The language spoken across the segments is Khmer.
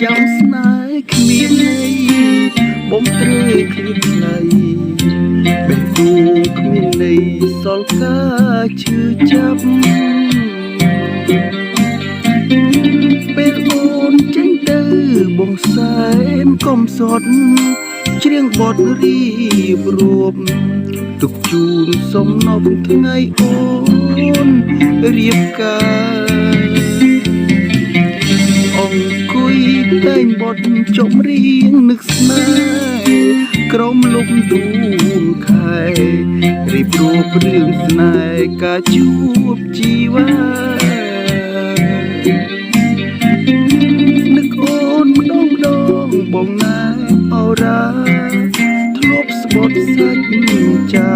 ចាំស្នេហ៍គ្មានន័យបំត្រេកគ្មានថ្លៃបេះដូងគ្មានន័យសល់ការឈឺចាប់ពេលអូនចេញទៅបងសែនកុំសត់ច្រៀងបទរៀបរាប់ទុកជូនសំណប់ថ្ងៃអូនរៀបការអង្គុយតែងបទចម្រៀងនឹកស្នេហ៍ក្រុមលំដួងខែរៀបរាប់រឿងស្នេហ៍ការជួបជីវ៉ានឹកអូនម្ដងបងណាអរ៉ាធ្លាប់ស្បត់សាច់ចា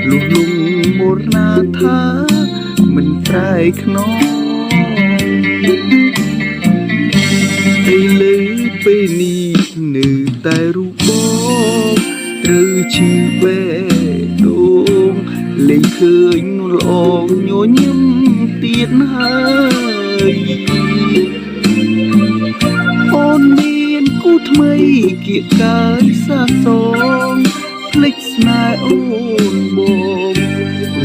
លុះលំមរណាថាមិនប្រែខ្នងឥឡូវពេលនេះនៅតែរូបបងត្រូវឈឺបេះដូងលេងឃើញនួនល្អងញញឹមទៀតហើយអូនមានគូថ្មីគៀកកាយសាសងភ្លេចស្នេហ៍អូនបង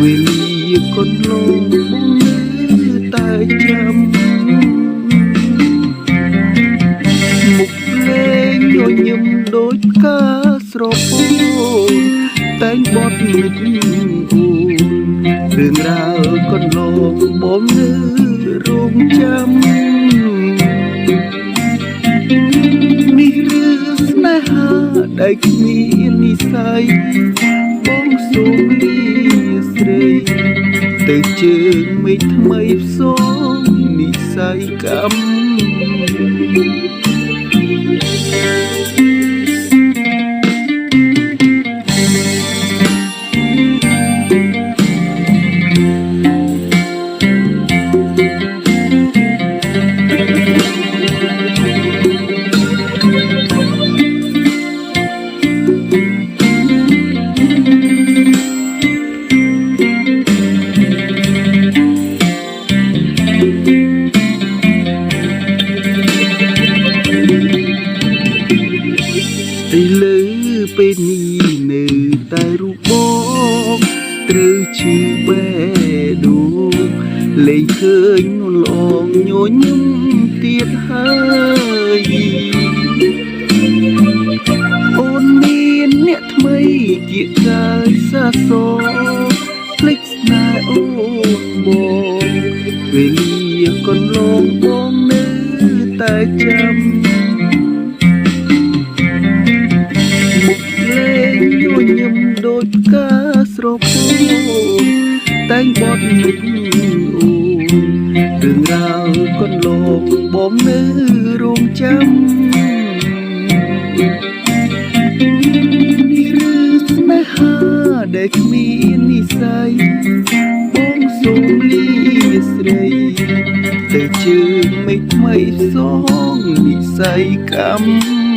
វេលាកូនលងបងនៅតែចាំមុខលេងញញឹមដូចផ្កាស្រពោនតែងបត់នឹកអូនរឿងរ៉ាវកូនលងបងនៅរងចាំនេះរឿងស្នេហាដែលគ្មាននិស្ស័យបងសូមលាស្រីទៅជើងមេឃថ្មីផ្សងនិស្ស័យកម្មឥឡូវពេលនេះនៅតែរូបបងត្រូវឈឺបេះដូងលេងឃើញនួនល្អងញញឹមទៀតហើយអូនមានអ្នកថ្មីគៀកកាយសាសងភ្លេចស្នេហ៍អូនបងវេលាកូនលងបងនៅតែចាំញឹមដូចផ្កាស្រពោនតែងបត់នឹកអូនរឿងរ៉ាវកូនលងបងនៅរងចាំនេះរឿងស្នេហាដែលគ្មាននិស្ស័យបងសូមលាស្រីទៅជើងមេឃថ្មីផ្សងនិស្ស័យកម្ម